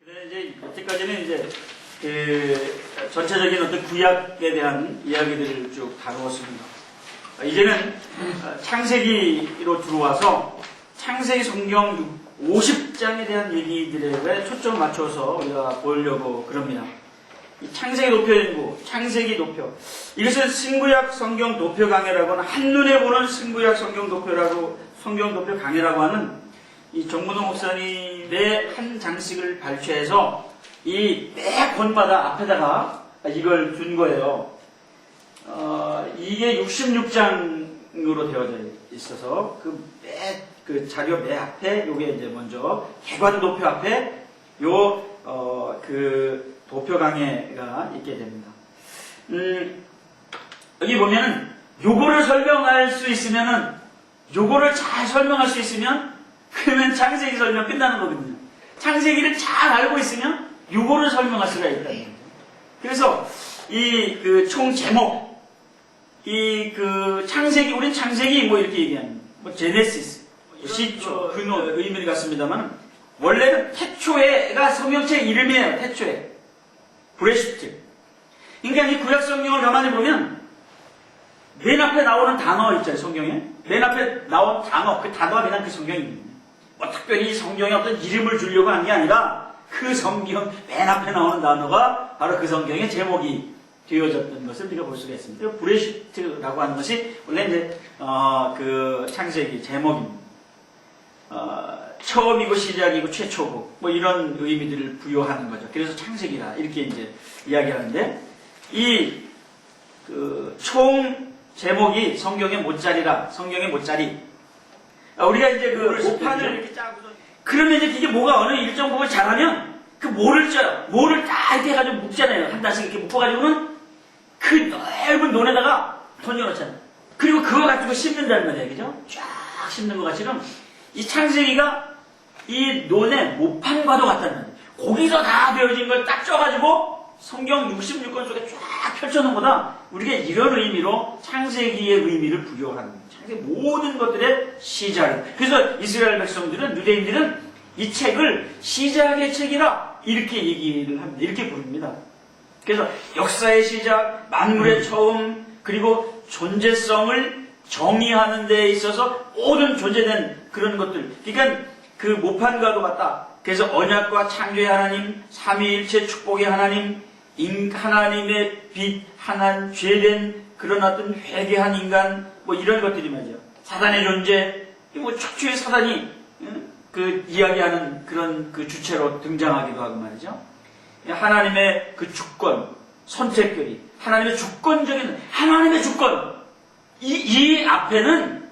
네, 이제 여태까지는 이제 전체적인 어떤 구약에 대한 이야기들을 쭉 다루었습니다. 이제는 창세기로 들어와서 창세기 성경 50장에 대한 얘기들에 초점을 맞춰서 우리가 보려고 그럽니다. 이 창세기 도표연구, 창세기 도표. 이것은 신구약 성경 도표 강해라고 하는 한눈에 보는 신구약 성경 도표라고, 성경 도표 강해라고 하는 이 정문호 목사님의 한 장식을 발췌해서 이 매 권마다 앞에다가 이걸 둔 거예요. 이게 66장으로 되어져 있어서 그 자료 매 앞에 요게 이제 먼저 개관 도표 앞에 그 도표 강해가 있게 됩니다. 여기 보면은 요거를 설명할 수 있으면은 요거를 잘 설명할 수 있으면 그러면 창세기 설명 끝나는 거거든요. 창세기를 잘 알고 있으면 요거를 설명할 수가 있다는 거죠. 그래서 이 그 총 제목, 이 그 창세기, 우린 창세기 뭐 이렇게 얘기합니다. 뭐 제네시스, 시초, 근원, 의미를 갖습니다만 원래는 태초에가 성경책 이름이에요. 태초에. 브레시트. 그러니까 이 구약 성경을 가만히 보면 맨 앞에 나오는 단어 있잖아요. 성경에. 맨 앞에 나온 단어, 그 단어가 그냥 그 성경입니다. 뭐 특별히 성경에 어떤 이름을 주려고 한 게 아니라 그 성경 맨 앞에 나오는 단어가 바로 그 성경의 제목이 되어졌던 것을 우리가 볼 수가 있습니다. 브레시트라고 하는 것이 원래 이제 그 창세기 제목입니다. 처음이고 시작이고 최초고 뭐 이런 의미들을 부여하는 거죠. 그래서 창세기라 이렇게 이제 이야기하는데 이 그 총 제목이 성경의 못자리라, 성경의 못자리. 우리가 이제 그 모판을 이렇게 짜고서 그러면 이제 이게 뭐가 어느 일정 부분 잘하면 그 모를 쪄요. 모를 딱 이렇게 해가지고 묶잖아요. 한 단씩 이렇게 묶어가지고는 그 넓은 논에다가 던져놓잖아요. 그리고 그거 가지고 씹는다는 말이에요. 그죠? 쫙 씹는 것 같이는 이 창세기가 이 논의 모판과도 같다는 말이에요. 거기서 다 배워진 걸 딱 쪄가지고 성경 66권 속에 쫙 펼쳐놓은 거다. 우리가 이런 의미로 창세기의 의미를 부여하는 거예요. 창세기 모든 것들의 시작. 그래서 이스라엘 백성들은, 유대인들은 이 책을 시작의 책이라 이렇게 얘기를 합니다. 이렇게 부릅니다. 그래서 역사의 시작, 만물의 처음, 그리고 존재성을 정의하는 데 있어서 모든 존재된 그런 것들. 그러니까 그 모판과도 같다. 그래서 언약과 창조의 하나님, 삼위일체 축복의 하나님, 하나님의 빛, 하나님, 죄된 그런 어떤 회개한 인간, 뭐 이런 것들이 말이죠. 사단의 존재, 뭐 최초의 사단이 그 이야기하는 그런 그 주체로 등장하기도 하고 말이죠. 하나님의 그 주권, 선택결이, 하나님의 주권적인, 하나님의 주권, 이 앞에는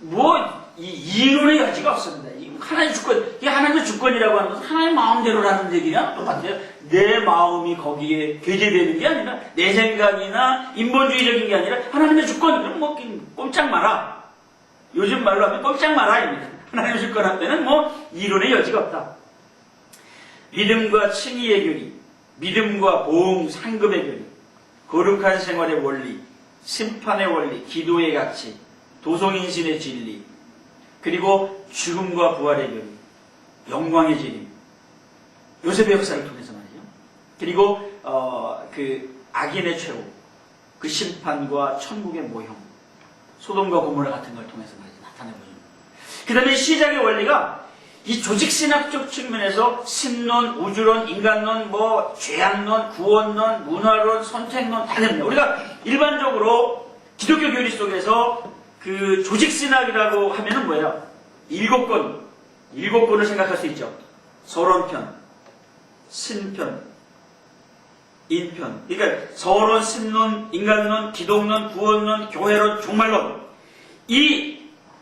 뭐 이론의 여지가 없습니다. 하나님의 주권, 이게 하나님의 주권이라고 하는 것은 하나님의 마음대로라는 얘기랑 똑같아요. 내 마음이 거기에 괴제되는 게 아니라 내 생각이나 인본주의적인 게 아니라 하나님의 주권, 그럼 뭐 꼼짝 마라. 요즘 말로 하면 꼼짝 마라입니다. 하나님의 주권 앞에는 뭐 이론의 여지가 없다. 믿음과 칭의의 교리, 믿음과 보응, 상급의 교리, 거룩한 생활의 원리, 심판의 원리, 기도의 가치, 도성인신의 진리, 그리고 죽음과 부활의 교리, 영광의 진리, 요셉의 역사를 통해서 말이죠. 그리고 그 악인의 최후, 그 심판과 천국의 모형, 소돔과 고모라 같은 걸 통해서 말이죠. 나타내보죠. 그 다음에 시작의 원리가 이 조직신학적 측면에서 신론, 우주론, 인간론, 뭐 죄악론, 구원론, 문화론, 선택론 다 됩니다. 우리가 일반적으로 기독교 교리 속에서 그 조직신학이라고 하면은 뭐예요? 일곱 권을 생각할 수 있죠. 서론편, 신편, 인편. 그러니까 서론, 신론, 인간론, 기독론, 구원론, 교회론, 종말론.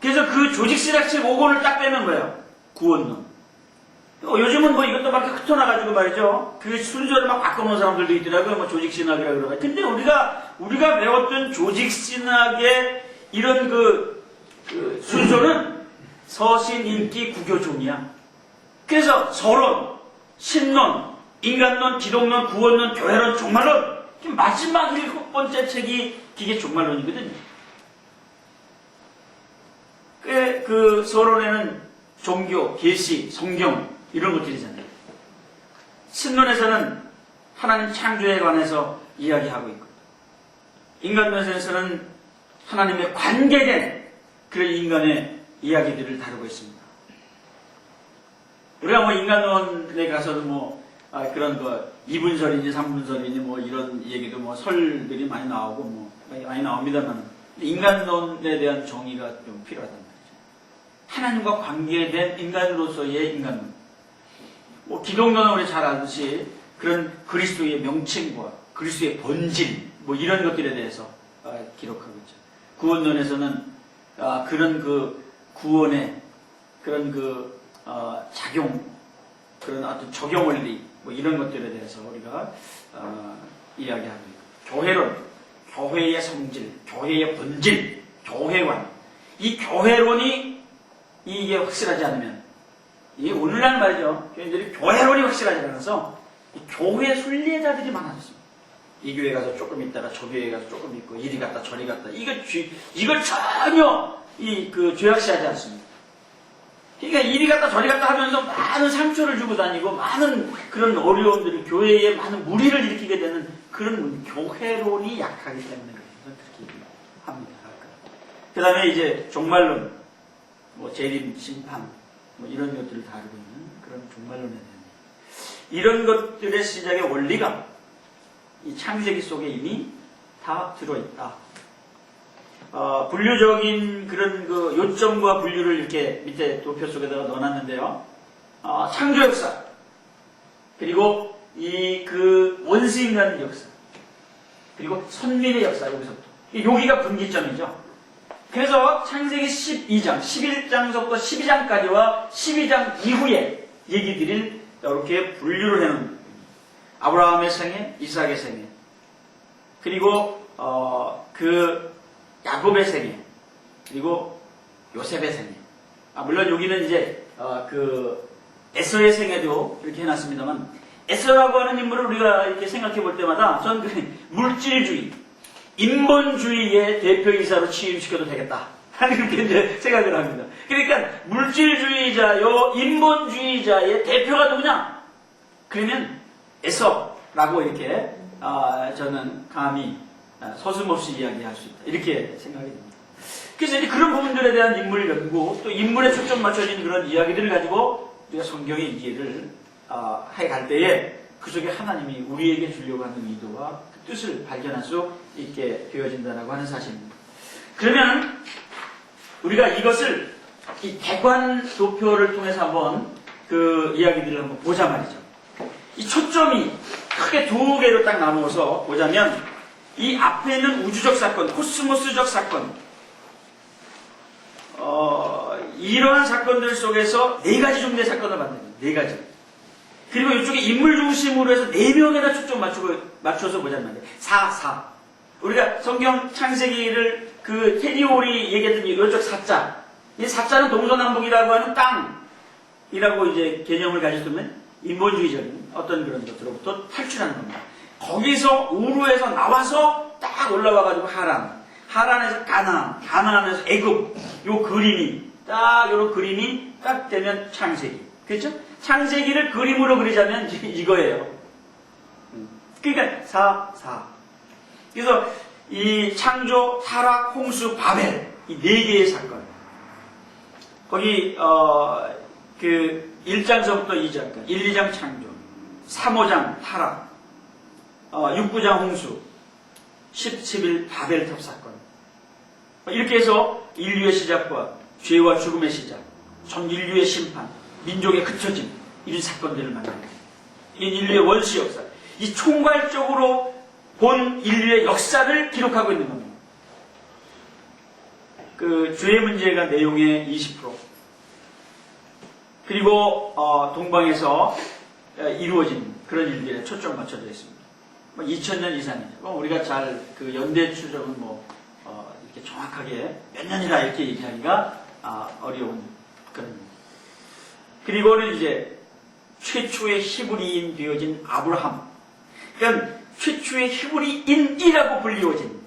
그래서 그 조직신학책 5권을 딱 빼면 뭐예요? 구원론. 요즘은 뭐 이것도 막 흩어나가지고 말이죠. 그 순서를 막 바꿔놓은 사람들도 있더라고요. 뭐 조직신학이라고 그러고. 근데 우리가 배웠던 조직신학의 이런 그 순서는 서신, 인기, 구교, 종이야. 그래서 서론, 신론, 인간론, 기독론, 구원론, 교회론, 종말론. 마지막 7번째 책이 이게 종말론이거든요. 그 서론에는 종교, 계시, 성경 이런 것들이잖아요. 신론에서는 하나님 창조에 관해서 이야기하고 있고, 인간론에서는 하나님의 관계된 그런 인간의 이야기들을 다루고 있습니다. 우리가 뭐 인간론에 가서도 그런 2분설이니 3분설이니 이런 얘기도 설들이 많이 나오고 많이 나옵니다만, 인간론에 대한 정의가 좀 필요하단 말이죠. 하나님과 관계된 인간으로서의 인간론. 기독론은 우리 잘 알듯이 그런 그리스도의 명칭과 그리스도의 본질 이런 것들에 대해서 기록하고 있죠. 구원론에서는 그런 구원의 그런 작용, 그런 어떤 적용 원리 이런 것들에 대해서 우리가 이야기하고 있고, 교회론, 교회의 성질, 교회의 본질, 교회관, 이 교회론이 이게 확실하지 않으면, 이 오늘날 말이죠, 교인들이 교회론이 확실하지 않아서 교회 순례자들이 많아졌습니다. 이 교회 가서 조금 있다가 저 교회 가서 조금 있고, 이리 갔다 저리 갔다, 이걸 전혀 죄악시하지 않습니다. 그러니까 이리 갔다 저리 갔다 하면서 많은 상처를 주고 다니고 많은 그런 어려움들을, 교회에 많은 무리를 일으키게 되는 그런 교회론이 약하기 때문에 그렇게 합니다. 그 다음에 이제 종말론, 재림, 심판 이런 것들을 다루고 있는 그런 종말론에 대한 이런 것들의 시작의 원리가 이 창세기 속에 이미 다 들어있다. 분류적인 그런 요점과 분류를 이렇게 밑에 도표 속에다가 넣어놨는데요. 창조 역사, 그리고 원수인간 역사, 그리고 선민의 역사, 여기서부터. 여기가 분기점이죠. 그래서 창세기 12장, 11장서부터 12장까지와 12장 이후의 얘기들을 이렇게 분류를 해놓은 거예요. 아브라함의 생애, 이삭의 생애, 그리고 야곱의 생애, 그리고 요셉의 생애. 물론 여기는 이제 에서의 생애도 이렇게 해놨습니다만, 에서라고 하는 인물을 우리가 이렇게 생각해 볼 때마다 저는 물질주의, 인본주의의 대표이사로 취임시켜도 되겠다 하는 그렇게 이제 생각을 합니다. 그러니까 물질주의자요, 인본주의자의 대표가 누구냐? 그러면 에서라고 이렇게 저는 감히 서슴없이 이야기할 수 있다, 이렇게 생각이 됩니다. 그래서 이제 그런 부분들에 대한 인물 연구, 또 인물에 초점 맞춰진 그런 이야기들을 가지고 우리가 성경의 이해를 해갈 때에 그 속에 하나님이 우리에게 주려고 하는 의도와 그 뜻을 발견할 수 있게 되어진다고 하는 사실입니다. 그러면 우리가 이것을 이 대관 도표를 통해서 한번 그 이야기들을 한번 보자 말이죠. 이 초점이 크게 두 개로 딱 나누어서 보자면, 이 앞에는 우주적 사건, 코스모스적 사건, 이러한 사건들 속에서 네 가지 종류의 사건을 만듭니다. 네 가지. 그리고 이쪽에 인물 중심으로 해서 네 명에다 초점 맞춰서 보자는 말이에요. 4. 우리가 성경 창세기를 테디 홀이 얘기했던 이쪽 4자. 이 4자는 동서남북이라고 하는 땅이라고 이제 개념을 가졌으면 인본주의적인 어떤 그런 것으로부터 탈출하는 겁니다. 거기서 우르에서 나와서 딱 올라와가지고 하란에서 가나안에서 애굽, 요 그림이 딱 요런 그림이 딱 되면 창세기. 그렇죠? 창세기를 그림으로 그리자면 이거예요. 그러니까 4. 그래서 이 창조, 타락, 홍수, 바벨, 이 네 개의 사건. 거기 1장서부터 2장까지, 1, 2장 창조, 3, 5장 타락, 6, 9장 홍수, 10, 11 바벨탑 사건. 이렇게 해서 인류의 시작과 죄와 죽음의 시작, 전 인류의 심판, 민족의 흩어짐, 이런 사건들을 만납니다. 이 인류의 원시 역사, 이 총괄적으로 본 인류의 역사를 기록하고 있는 겁니다. 죄의 문제가 내용의 20%, 그리고 동방에서 이루어진 그런 일들에 초점 맞춰져 있습니다. 2000년 이상이죠. 우리가 잘 연대 추적은 이렇게 정확하게 몇 년이다 이렇게 얘기하기가 어려운 그런. 그리고는 이제 최초의 히브리인 되어진 아브라함. 그러니까 최초의 히브리인이라고 불리워진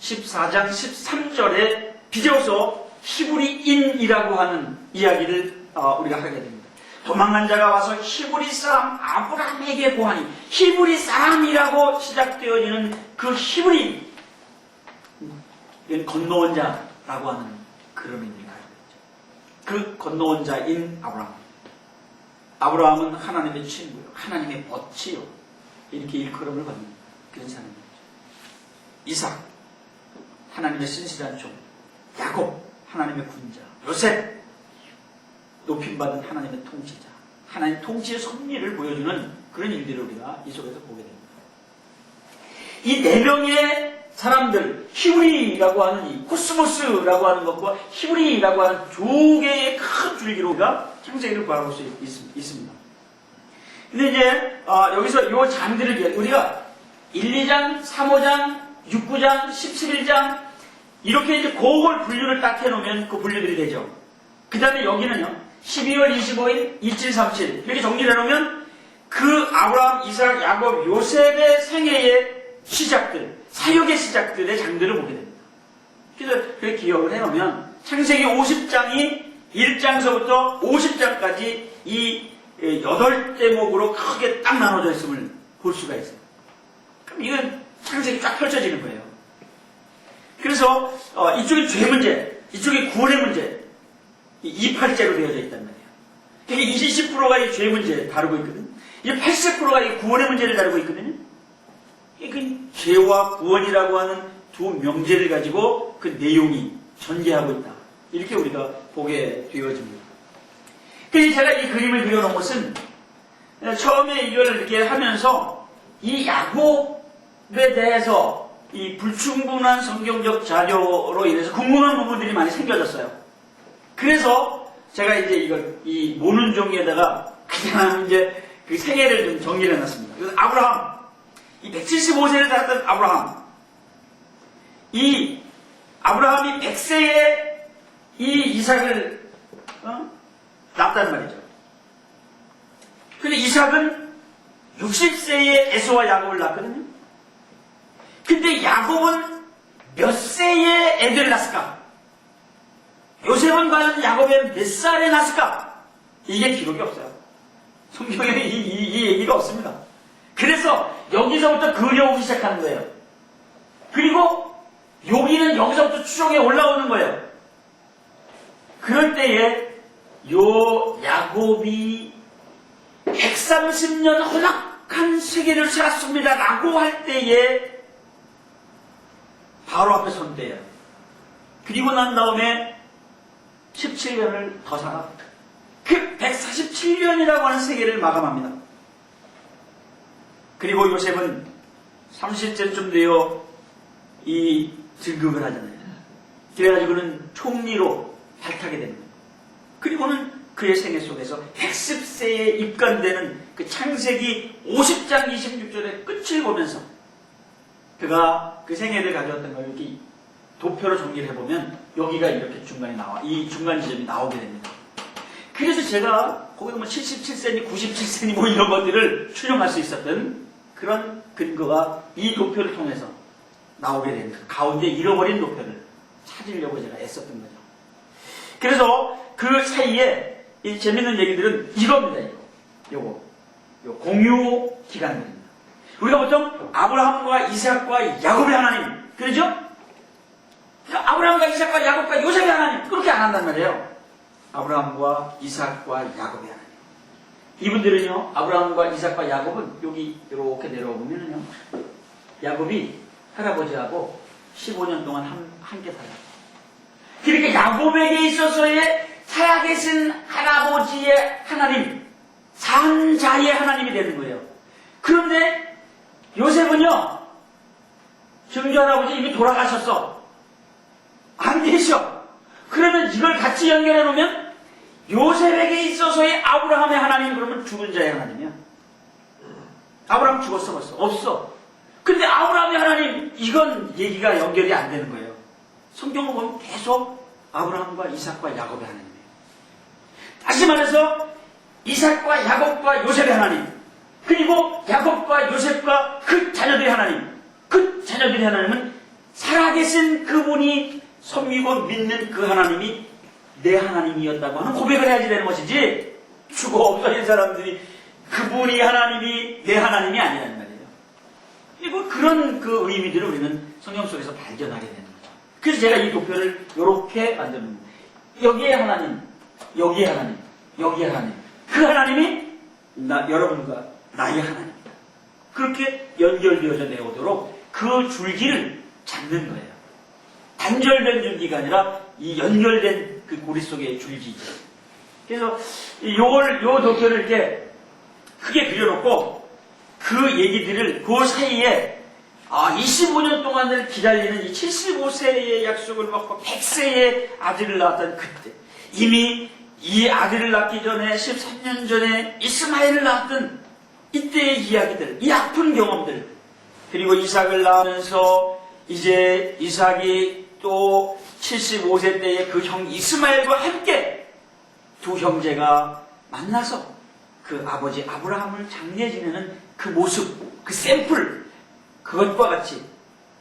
14장 13절에 비로소 히브리인이라고 하는 이야기를 우리가 하게 됩니다. 도망간 자가 와서 히브리 사람 아브라함에게 고하니, 히브리 사람이라고 시작되어지는 그 히브리, 이건 건너온 자라고 하는 그런 의미가 있죠. 그 건너온 자인 아브라함. 아브라함은 하나님의 친구요, 하나님의 벗이요, 이렇게 일컬음을 받는 그런 사람입니다. 이삭, 하나님의 신실한 종, 야곱, 하나님의 군자, 요셉, 높임받은 하나님의 통치자, 하나님 통치의 섭리를 보여주는 그런 일들을 우리가 이 속에서 보게 됩니다. 이 네 명의 사람들, 히브리라고 하는 이 코스모스라고 하는 것과 히브리라고 하는 두 개의 큰 줄기로 우리가 창세기를 바라볼 수 있습니다. 근데 이제 여기서 이 장들을 위해 우리가 1, 2장, 3, 5장, 6, 9장, 10, 11장 이렇게 이제 그걸 분류를 딱 해놓으면 그 분류들이 되죠. 그 다음에 여기는요, 12월 25일, 2737 이렇게 정리를 해놓으면 그 아브라함, 이삭, 야곱, 요셉의 생애의 시작들, 사역의 시작들의 장들을 보게 됩니다. 그래서 그렇게 기억을 해놓으면 창세기 50장이 1장서부터 50장까지 이 8대목으로 크게 딱 나눠져 있음을 볼 수가 있어요. 그럼 이건 창세기 쫙 펼쳐지는 거예요. 그래서 이쪽이 죄 문제, 이쪽이 구원의 문제, 이 2팔째로 되어져 있단 말이에요. 이게 20%가 이 죄 문제 다루고 있거든요. 이 80%가 이 구원의 문제를 다루고 있거든요. 이게 죄와 구원이라고 하는 두 명제를 가지고 그 내용이 전개하고 있다. 이렇게 우리가 보게 되어집니다. 그래서 제가 이 그림을 그려놓은 것은 처음에 이걸 이렇게 하면서 이 야곱에 대해서 이 불충분한 성경적 자료로 인해서 궁금한 부분들이 많이 생겨졌어요. 그래서 제가 이제 이걸 이 모는 종이에다가 그냥 이제 그 생애를 좀 정리를 해놨습니다. 그래서 아브라함, 이 175세를 살았던 아브라함, 이 아브라함이 100세에 이 이삭을 낳았단 말이죠. 근데 이삭은 60세에 에서와 야곱을 낳았거든요. 근데 야곱은 몇 세에 애들을 낳았을까? 요셉은 과연 야곱의 몇 살에 낳았을까? 이게 기록이 없어요. 성경에 이 얘기가 없습니다. 그래서 여기서부터 그려오기 시작하는 거예요. 그리고 여기는 여기서부터 추정에 올라오는 거예요. 그럴 때에 요 야곱이 130년 허락한 세계를 살았습니다 라고 할 때에 바로 앞에 선 때예요. 그리고 난 다음에 17년을 더 살아 그 147년이라고 하는 세계를 마감합니다. 그리고 요셉은 30세쯤 되어 이 등극을 하잖아요. 그래가지고는 총리로 발탁이 됩니다. 그리고는 그의 생애 속에서 110세에 입간되는 그 창세기 50장 26절의 끝을 보면서 그가 그 생애를 가져왔던 걸 이렇게 도표로 정리를 해보면 여기가 이렇게 중간에 나와, 이 중간 지점이 나오게 됩니다. 그래서 제가 거기서 뭐 77세니 97세니 뭐 이런 것들을 추정할 수 있었던 그런 근거가 이 도표를 통해서 나오게 됩니다. 가운데 잃어버린 도표를 찾으려고 제가 애썼던 거죠. 그래서 그 사이에 이 재밌는 얘기들은 이겁니다. 요거 공유 기간들입니다. 우리가 보통 아브라함과 이삭과 야곱의 하나님, 그러죠? 아브라함과 이삭과 야곱과 요셉의 하나님, 그렇게 안 한단 말이에요. 아브라함과 이삭과 야곱의 하나님. 이분들은요, 아브라함과 이삭과 야곱은 여기 이렇게 내려와 보면은요, 야곱이 할아버지하고 15년 동안 함께 살아요. 그러니까 야곱에게 있어서의 살아계신 할아버지의 하나님, 산자의 하나님이 되는 거예요. 그런데 요셉은요, 증조 할아버지 이미 돌아가셨어. 안 되셔. 그러면 이걸 같이 연결해 놓으면 요셉에게 있어서의 아브라함의 하나님, 그러면 죽은 자의 하나님이야. 아브라함 죽었어 벌써? 없어. 근데 아브라함의 하나님, 이건 얘기가 연결이 안 되는 거예요. 성경을 보면 계속 아브라함과 이삭과 야곱의 하나님이에요. 다시 말해서 이삭과 야곱과 요셉의 하나님, 그리고 야곱과 요셉과 그 자녀들의 하나님, 그 자녀들의 하나님은 살아계신 그분이 섬기고 믿는 그 하나님이 내 하나님이었다고 하는 고백을 해야지 되는 것이지, 죽어 없어진 사람들이 그분이 하나님이 내 하나님이 아니란 말이에요. 그리고 그런 그 의미들을 우리는 성경 속에서 발견하게 되는 거죠. 그래서 제가 이 도표를 이렇게 만듭니다. 여기에 하나님, 여기에 하나님, 여기에 하나님. 그 하나님이 여러분과 나의 하나님입니다. 그렇게 연결되어져 내오도록 그 줄기를 잡는 거예요. 단절된 줄기가 아니라 이 연결된 그 고리 속의 줄기죠. 그래서 요 도표를 이렇게 크게 그려놓고 그 얘기들을 그 사이에 25년 동안을 기다리는 이 75세의 약속을 받고 100세의 아들을 낳았던 그때, 이미 이 아들을 낳기 전에 13년 전에 이스마엘을 낳았던 이때의 이야기들, 이 아픈 경험들, 그리고 이삭을 낳으면서 이제 이삭이 또 75세 때에 그 형 이스마엘과 함께 두 형제가 만나서 그 아버지 아브라함을 장례 지내는 그 모습, 그 샘플, 그것과 같이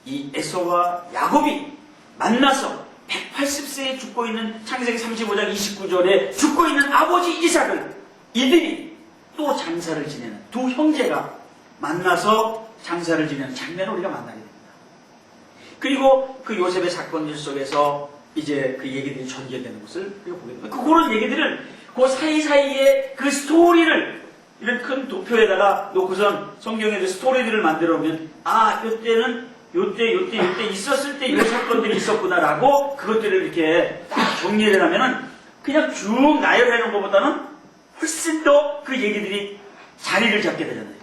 이 에서와 야곱이 만나서 180세에 죽고 있는 창세기 35장 29절에 죽고 있는 아버지 이삭을 이들이 또 장사를 지내는 두 형제가 만나서 장사를 지내는 장면을 우리가 만나게 됩니다. 그리고 그 요셉의 사건들 속에서 이제 그 얘기들이 전개되는 것을 우리가 보게 됩니다. 그런 얘기들을 그 사이사이에 그 스토리를 이런 큰 도표에다가 놓고선 성경에 그 스토리들을 만들어 보면 이때는 요때 있었을 때 이 사건들이 있었구나라고 그것들을 이렇게 딱 정리를 하면은 그냥 쭉 나열해 놓은 것보다는 훨씬 더 그 얘기들이 자리를 잡게 되잖아요.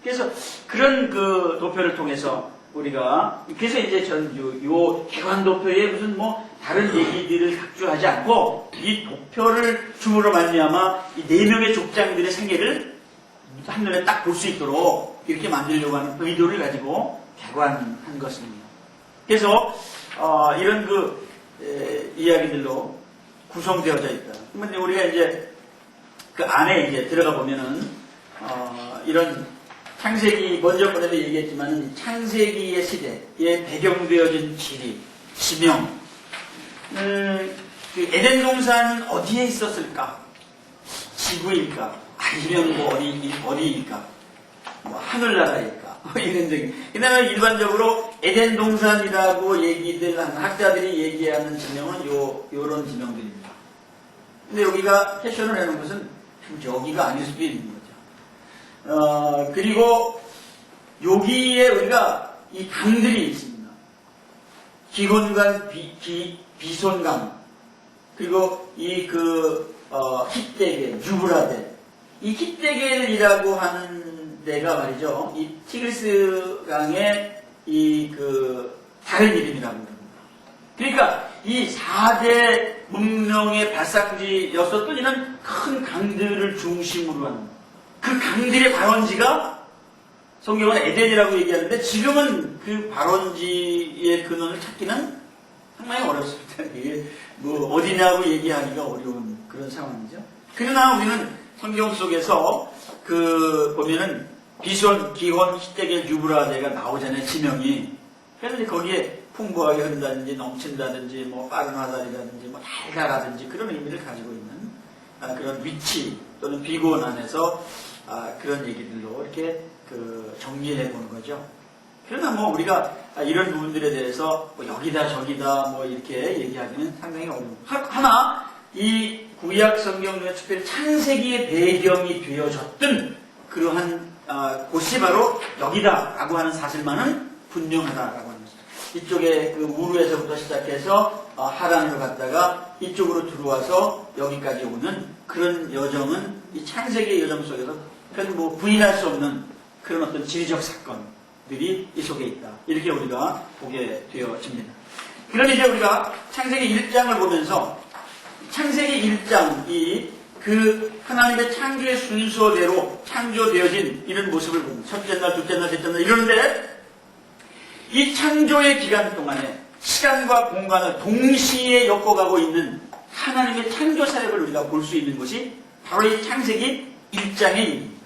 그래서 그런 그 도표를 통해서 우리가 그래서 이제 전 요 개관도표에 무슨 뭐 다른 얘기들을 각주하지 않고 이 도표를 줌으로 말미암아 이 4명의 족장들의 생애를 한눈에 딱 볼 수 있도록 이렇게 만들려고 하는 의도를 가지고 개관한 것입니다. 그래서 이런 그 이야기들로 구성되어져 있다. 그런데 우리가 이제 그 안에 이제 들어가 보면은 이런 창세기 먼저 번에도 얘기했지만 창세기의 시대에 배경되어진 지리, 지명, 그 에덴 동산은 어디에 있었을까? 지구일까? 아니면 뭐 어디일까? 뭐 하늘나라일까? 이런 적이. 그 다음에 일반적으로 에덴 동산이라고 얘기들 하는 학자들이 얘기하는 지명은 요런 지명들입니다. 근데 여기가 캐션을 해놓은 것은 여기가 아닐 수도 있는 거죠. 그리고 여기에 우리가 이 강들이 있습니다. 기혼강, 비손강, 그리고 이 힛데겔, 유브라데. 이 힛데겔이라고 하는 데가 말이죠. 이 티그리스 강의 다른 이름이라고 합니다. 그러니까 이 4대 문명의 발상지였었던 이런 큰 강들을 중심으로 하는 그 강들의 발원지가 성경은 에덴이라고 얘기하는데 지금은 그 발원지의 근원을 찾기는 상당히 어렵습니다. 이게 뭐 어디냐고 얘기하기가 어려운 그런 상황이죠. 그러나 우리는 성경 속에서 보면은 비손, 기혼, 힛데겔, 유브라데가 나오잖아요. 지명이. 그래서 거기에 풍부하게 흐른다든지 넘친다든지 뭐 빠른 화살이라든지 뭐 달달하든지 그런 의미를 가지고 있는 그런 위치 또는 비고원 안에서 그런 얘기들로 이렇게 정리해 보는 거죠. 그러나 뭐 우리가 이런 부분들에 대해서 뭐 여기다 저기다 뭐 이렇게 얘기하기는 상당히 어려워요. 하나 이 구약 성경 중에 특별히 창세기의 배경이 되어졌던 그러한 곳이 바로 여기다라고 하는 사실만은 분명하다라고 하는 거죠. 이쪽에 우르에서부터 시작해서 하란으로 갔다가 이쪽으로 들어와서 여기까지 오는 그런 여정은 이 창세기의 여정 속에서 그건 뭐 부인할 수 없는 그런 어떤 지리적 사건들이 이 속에 있다. 이렇게 우리가 보게 되어집니다. 그럼 이제 우리가 창세기 1장을 보면서 창세기 1장이 하나님의 창조의 순서대로 창조되어진 이런 모습을 봅니다. 첫째 날, 둘째 날, 셋째 날 이런데 이 창조의 기간 동안에 시간과 공간을 동시에 엮어가고 있는 하나님의 창조 사역을 우리가 볼 수 있는 것이 바로 이 창세기 1장의 일입니다.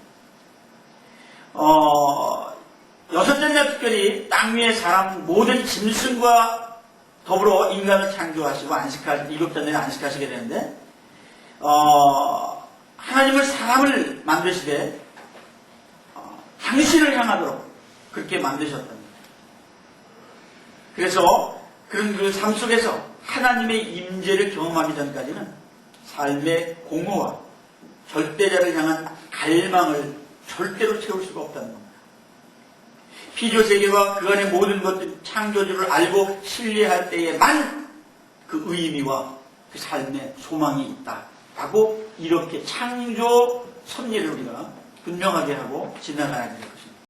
여섯째 날 특별히 땅 위의 사람 모든 짐승과 더불어 인간을 창조하시고 일곱째 날에 안식하시게 되는데 하나님은 사람을 만드시되 당신을 향하도록 그렇게 만드셨답니다. 그래서 그런 그 삶 속에서 하나님의 임재를 경험하기 전까지는 삶의 공허와 절대자를 향한 갈망을 절대로 채울 수가 없다는 겁니다. 피조세계와 그 안의 모든 것들 창조주를 알고 신뢰할 때에만 그 의미와 그 삶의 소망이 있다라고 이렇게 창조 섭리를 우리가 분명하게 하고 지나가야 되는 것입니다.